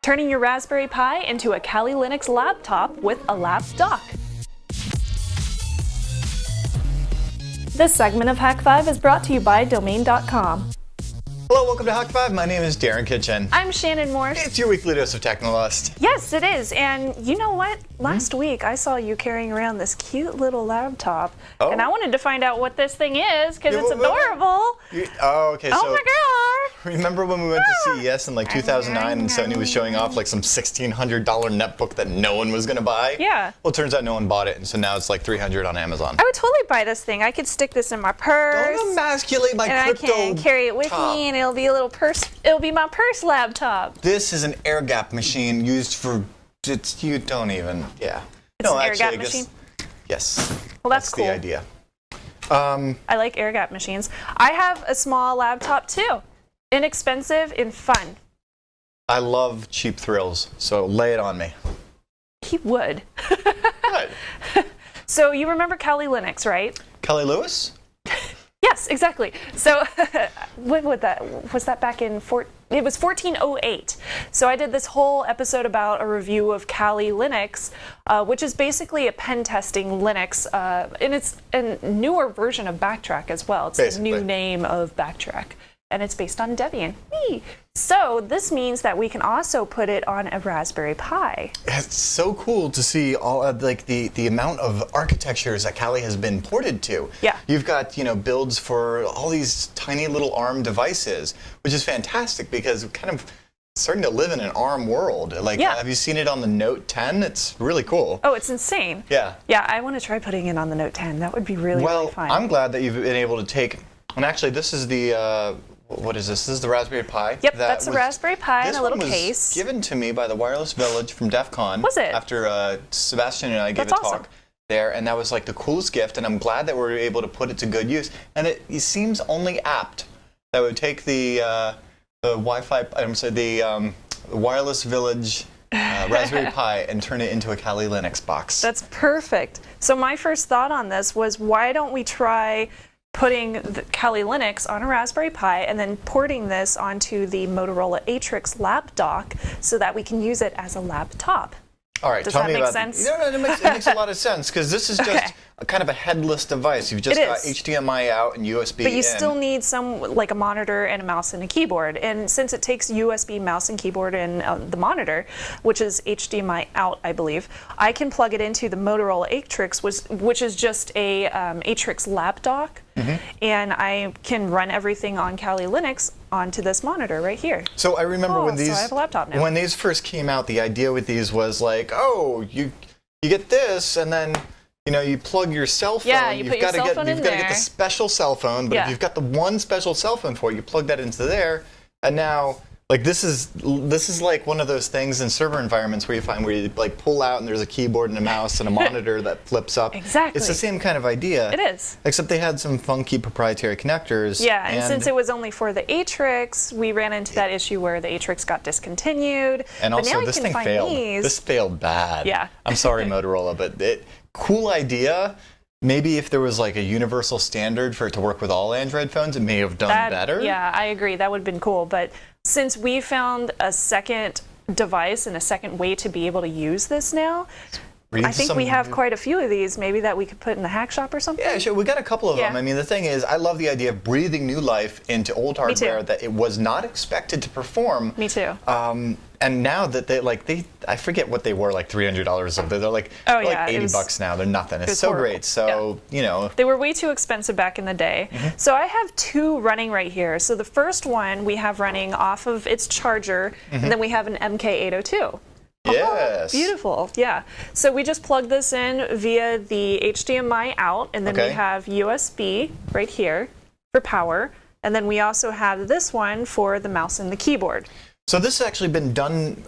turning your Raspberry Pi into a Kali Linux laptop with a Lapdock. This segment of Hak5 is brought to you by Domain.com. Hello, welcome to Hak5. My name is Darren Kitchen. I'm Shannon Morse. It's your weekly dose of Technolust. Yes, it is. And you know what? Last week I saw you carrying around this cute little laptop. Oh. And I wanted to find out what this thing is because it's adorable. Okay. Oh so my god. remember when we went to CES in like 2009 and Sony was showing off like some $1,600 netbook that no one was going to buy? Yeah. Well, it turns out no one bought it, and so now it's like $300 on Amazon. I would totally buy this thing. I could stick this in my purse. Don't emasculate my and crypto I can carry it with top. me, and it'll be a little purse. It'll be my purse laptop. This is an air gap machine used for. You don't even. Yeah. It's an air gap machine? Yes. Well, that's cool. The idea. I like air gap machines. I have a small laptop too. Inexpensive and fun. I love cheap thrills, so lay it on me. He would. What? So you remember Kali Linux, right? Kelly Lewis? Yes, exactly. So when was that back in it was 1408. So I did this whole episode about a review of Kali Linux, which is basically a pen testing Linux, and it's a newer version of Backtrack as well. It's the new name of Backtrack, and it's based on Debian. Whee! So this means that we can also put it on a Raspberry Pi. It's so cool to see all of like the amount of architectures that Kali has been ported to. Yeah. You've got builds for all these tiny little ARM devices, which is fantastic because we're kind of starting to live in an ARM world. Like, have you seen it on the Note 10? It's really cool. Oh, it's insane. Yeah. Yeah, I want to try putting it on the Note 10. That would be really fun. I'm glad that you've been able to take. And actually, this is the. What is this? This is the Raspberry Pi. Yep, that's a Raspberry Pi in a little case. This one was given to me by the Wireless Village from DEF CON. Was it? After Sebastian and I gave a talk there, and that was like the coolest gift, and I'm glad that we were able to put it to good use. And it seems only apt that would take the Wi-Fi, the Wireless Village Raspberry Pi and turn it into a Kali Linux box. That's perfect. So my first thought on this was, why don't we try putting the Kali Linux on a Raspberry Pi and then porting this onto the Motorola Atrix Lapdock so that we can use it as a laptop. All right, Does tell that me make about sense? No, it makes a lot of sense because this is just a kind of a headless device. You've just got HDMI out and USB in. But you still need like a monitor and a mouse and a keyboard. And since it takes USB mouse and keyboard and the monitor, which is HDMI out, I believe, I can plug it into the Motorola Atrix, which is just a Atrix Lapdock. And I can run everything on Kali Linux onto this monitor right here. So I remember when these so I have a laptop now. When these first came out, the idea with these was like, oh, you get this, and then you plug your cell phone. Yeah, you put your cell phone in there. You've got to get the special cell phone, but if you've got the one special cell phone for it, you plug that into there, and now. Like this is like one of those things in server environments where you like pull out and there's a keyboard and a mouse and a monitor that flips up. Exactly. It's the same kind of idea. It is. Except they had some funky proprietary connectors. Yeah, and since it was only for the Atrix, we ran into that issue where the Atrix got discontinued. And but also now this thing failed. This failed bad. Yeah. I'm sorry, Motorola, but cool idea. Maybe if there was like a universal standard for it to work with all Android phones, it may have done better. Yeah, I agree. That would have been cool. But since we found a second device and a second way to be able to use this now, I think we have quite a few of these, maybe that we could put in the hack shop or something. Yeah, sure. We got a couple of them. I mean, the thing is, I love the idea of breathing new life into old hardware that it was not expected to perform. Me too. And now that I forget what they were, like $300 or something. They're like, like $80 now. They're nothing. It's so horrible. Great. So, They were way too expensive back in the day. So I have two running right here. So the first one we have running off of its charger, and then we have an MK802. Yes. Beautiful. Yeah. So we just plug this in via the HDMI out, and then we have USB right here for power. And then we also have this one for the mouse and the keyboard. So this has actually been done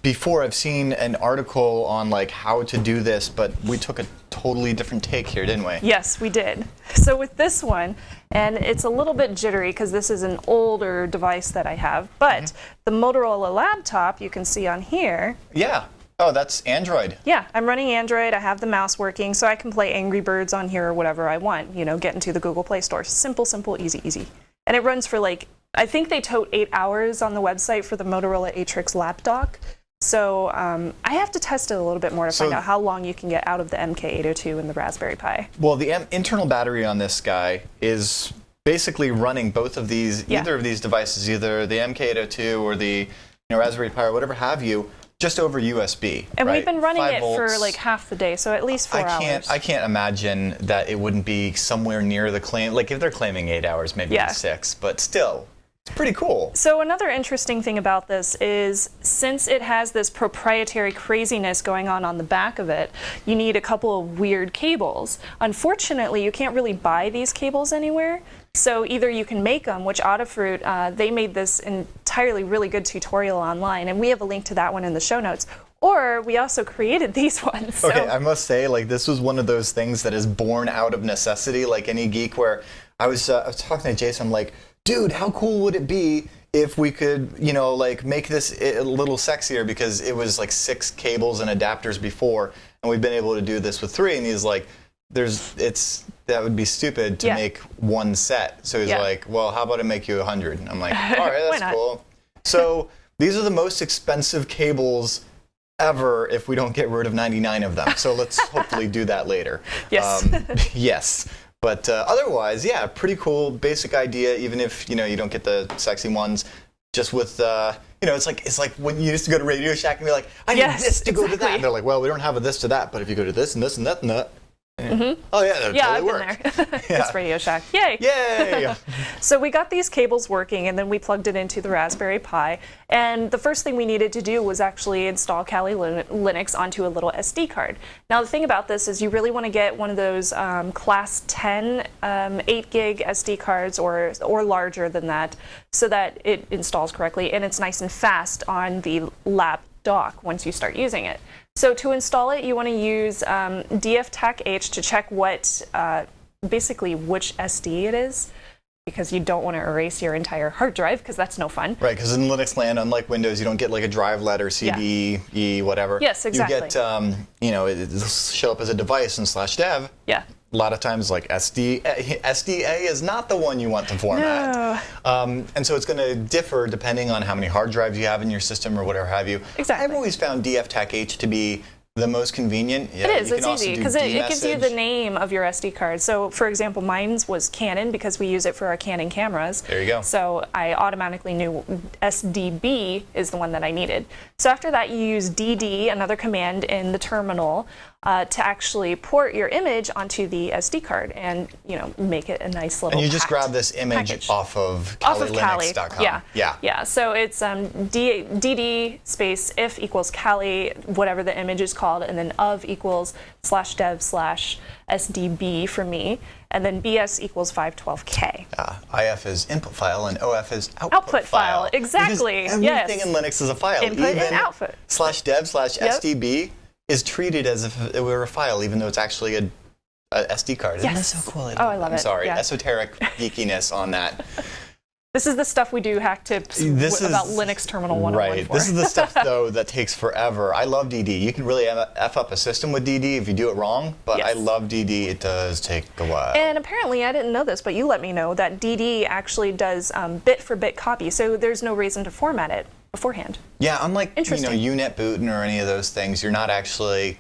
before. I've seen an article on like how to do this, but we took a totally different take here, didn't we? Yes, we did. So with this one, and it's a little bit jittery because this is an older device that I have, but the Motorola laptop you can see on here. Yeah. Oh, that's Android. Yeah, I'm running Android. I have the mouse working, so I can play Angry Birds on here or whatever I want, get into the Google Play Store. Simple, simple, easy, easy. And it runs for like I think they tote 8 hours on the website for the Motorola Atrix Lapdock. So I have to test it a little bit more to find out how long you can get out of the MK802 and the Raspberry Pi. Well, the internal battery on this guy is basically running both of these, either of these devices, either the MK802 or the Raspberry Pi or whatever have you, just over USB. And right? we've been running 5 it volts. for like half the day, so at least 4 hours. I can't imagine that it wouldn't be somewhere near the claim. Like if they're claiming 8 hours, maybe 6, but still. It's pretty cool. So another interesting thing about this is, since it has this proprietary craziness going on the back of it, you need a couple of weird cables. Unfortunately, you can't really buy these cables anywhere. So either you can make them, which Adafruit, they made this entirely really good tutorial online, and we have a link to that one in the show notes. Or we also created these ones. So. Okay, I must say, like, this was one of those things that is born out of necessity, like any geek, where I was talking to Jason, I'm like, dude, how cool would it be if we could, like make this a little sexier, because it was like 6 cables and adapters before, and we've been able to do this with 3. And he's like, that would be stupid to make one set. So he's like, well, how about I make you 100? And I'm like, all right, that's cool. So these are the most expensive cables ever if we don't get rid of 99 of them. So let's hopefully do that later. Yes. Yes. But otherwise, yeah, pretty cool, basic idea, even if, you don't get the sexy ones. Just with, it's like when you used to go to Radio Shack and be like, I need this to go to that. And they're like, well, we don't have a this to that, but if you go to this and this and that and that. Oh, yeah, that totally works. I've been there. It's Radio Shack. Yay! Yay! So we got these cables working, and then we plugged it into the Raspberry Pi. And the first thing we needed to do was actually install Kali Linux onto a little SD card. Now, the thing about this is you really want to get one of those Class 10 8-gig SD cards or larger than that, so that it installs correctly and it's nice and fast on the Lapdock once you start using it. So to install it, you want to use df-tac-h to check basically which SD it is, because you don't want to erase your entire hard drive, because that's no fun. Right, because in Linux land, unlike Windows, you don't get like a drive letter, CD, E, whatever. Yes, exactly. You get, it'll show up as a device in /dev. Yeah. A lot of times, like SDA is not the one you want to format. No. And so it's going to differ depending on how many hard drives you have in your system or whatever have you. Exactly. I've always found df-tac-h to be the most convenient. Yeah, it is. It's easy because it gives you the name of your SD card. So, for example, mine was Canon because we use it for our Canon cameras. There you go. So I automatically knew SDB is the one that I needed. So after that, you use DD, another command in the terminal, to actually port your image onto the SD card and make it a nice little. And you just grab this image package. off of KaliLinux.com. Yeah. So it's DD space if equals Kali, whatever the image is called, and then of equals /dev/SDB for me, and then BS equals 512K. IF is input file and OF is output file. Exactly. Because everything in Linux is a file. Input even and output. /dev/SDB is treated as if it were a file, even though it's actually a SD card. Isn't that so cool? I love it. I'm sorry, esoteric geekiness on that. This is the stuff we do hack tips about Linux Terminal 101 Right. for. This is the stuff, though, that takes forever. I love DD. You can really F up a system with DD if you do it wrong, but I love DD. It does take a while. And apparently, I didn't know this, but you let me know that DD actually does bit-for-bit copy, so there's no reason to format it beforehand. Yeah, unlike UNet booting or any of those things, you're not actually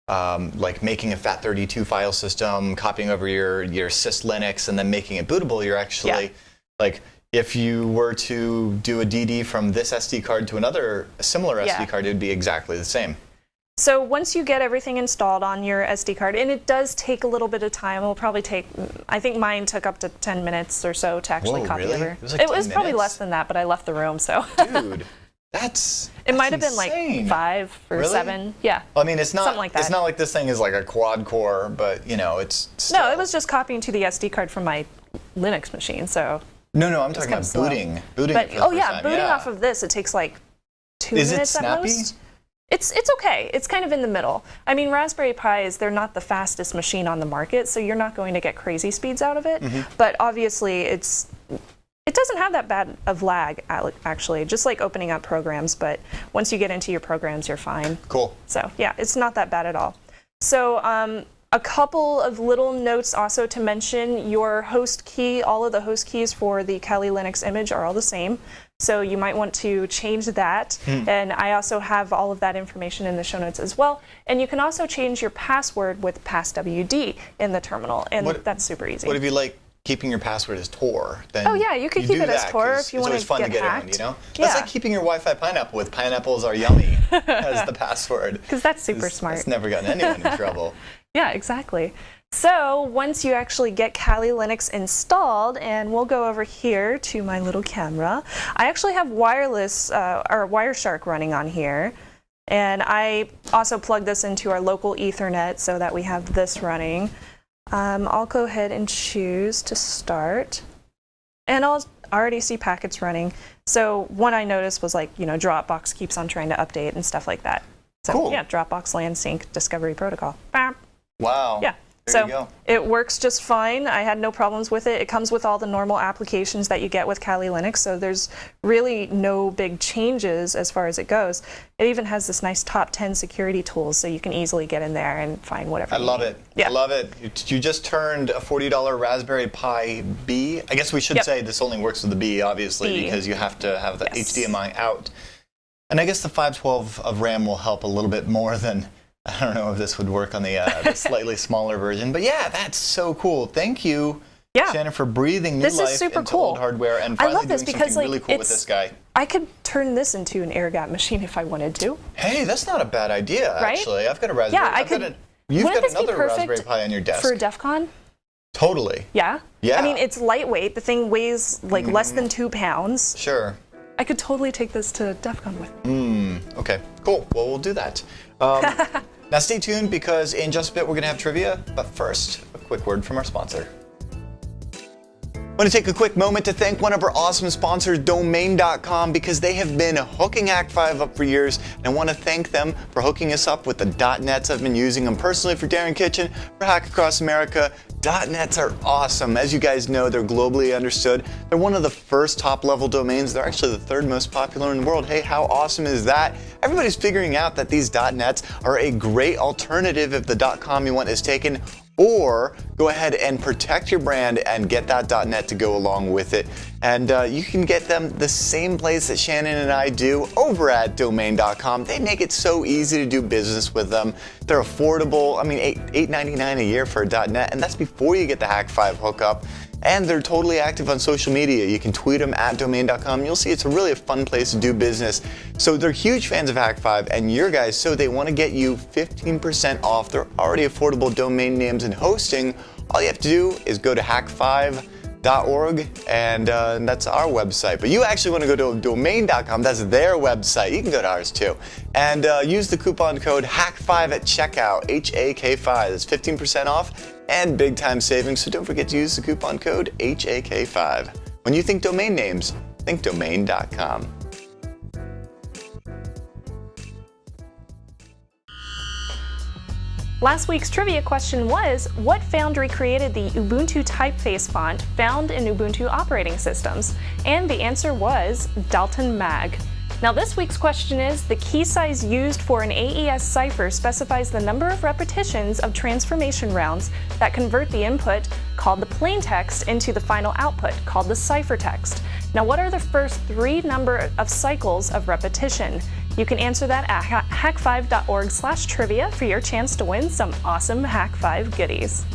like making a FAT32 file system, copying over your sys Linux, and then making it bootable. You're actually like, if you were to do a DD from this SD card to another similar SD card, it would be exactly the same. So once you get everything installed on your SD card, and it does take a little bit of time, it'll probably take, I think mine took up to 10 minutes or so to actually copy over. It was probably less than that, but I left the room, so. Dude, that's It might have been like 5 or 7. Yeah. I mean, it's not something like that. It's not like this thing is like a quad core, but it's still. No, it was just copying to the SD card from my Linux machine, so. No, I'm talking about booting. Booting. But, booting off of this, it takes like 2 minutes at most. It's okay. It's kind of in the middle. I mean, Raspberry Pis, they're not the fastest machine on the market, so you're not going to get crazy speeds out of it. But obviously, it doesn't have that bad of lag, actually, just like opening up programs. But once you get into your programs, you're fine. Cool. So yeah, it's not that bad at all. So A couple of little notes also to mention: your host key, all of the host keys for the Kali Linux image are all the same. So you might want to change that. And I also have all of that information in the show notes as well. And you can also change your password with passwd in the terminal, and that's super easy. What if you like keeping your password as Tor? Then oh yeah, you could keep it as Tor if you want to fun get to get hacked. in, you know? Yeah. That's like keeping your Wi-Fi pineapple with pineapples are yummy as the password. Because that's super smart. It's never gotten anyone in trouble. Yeah, exactly. So once you actually get Kali Linux installed, and we'll go over here to my little camera, I actually have wireless or Wireshark running on here. And I also plug this into our local Ethernet so that we have this running. I'll go ahead and choose to start. And I'll already see packets running. So one I noticed was like, Dropbox keeps on trying to update and stuff like that. So cool. Yeah, Dropbox LAN sync discovery protocol. Bam. Wow. Yeah. There you go. It works just fine. I had no problems with it. It comes with all the normal applications that you get with Kali Linux, so there's really no big changes as far as it goes. It even has this nice top 10 security tools, so you can easily get in there and find whatever you need. I love it. Yeah. I love it. You just turned a $40 Raspberry Pi B. I guess we should say this only works with the B, obviously, because you have to have the HDMI out. And I guess the 512 of RAM will help a little bit more than... I don't know if this would work on the slightly smaller version, but yeah, that's so cool. Thank you, Shannon, for breathing new life into old hardware and finally doing something really cool with this guy. I could turn this into an air gap machine if I wanted to. Hey, that's not a bad idea, actually. I've got a Raspberry. Yeah, I could. You've got another Raspberry Pi on your desk. For DEF CON? Totally. Yeah? Yeah. I mean, it's lightweight. The thing weighs like less than 2 pounds. Sure. I could totally take this to DEF CON with me. Okay, cool. Well, we'll do that. Now stay tuned, because in just a bit we're going to have trivia, but first, a quick word from our sponsor. I want to take a quick moment to thank one of our awesome sponsors, Domain.com, because they have been hooking Hak5 up for years, and I want to thank them for hooking us up with the .nets. I've been using them personally for Darren Kitchen, for Hack Across America. .nets are awesome. As you guys know, they're globally understood. They're one of the first top-level domains. They're actually the third most popular in the world. Hey, how awesome is that? Everybody's figuring out that these .nets are a great alternative if the .com you want is taken, or go ahead and protect your brand and get that .net to go along with it. And you can get them the same place that Shannon and I do, over at Domain.com. They make it so easy to do business with them. They're affordable. I mean, $8.99 a year for a .net, and that's before you get the Hak5 hookup. And they're totally active on social media. You can tweet them at Domain.com. You'll see it's really a fun place to do business. So they're huge fans of Hak5 and your guys, so they want to get you 15% off their already affordable domain names and hosting. All you have to do is go to hak5.org, and that's our website. But you actually want to go to Domain.com. That's their website. You can go to ours too. And use the coupon code HAK5 at checkout, HAK5. That's 15% off and big time savings. So don't forget to use the coupon code HAK5. When you think domain names, think Domain.com. Last week's trivia question was, what foundry created the Ubuntu typeface font found in Ubuntu operating systems? And the answer was Dalton Mag. Now this week's question is, the key size used for an AES cipher specifies the number of repetitions of transformation rounds that convert the input, called the plaintext, into the final output, called the ciphertext. Now what are the first 3 number of cycles of repetition? You can answer that at hak5.org/trivia for your chance to win some awesome Hak5 goodies.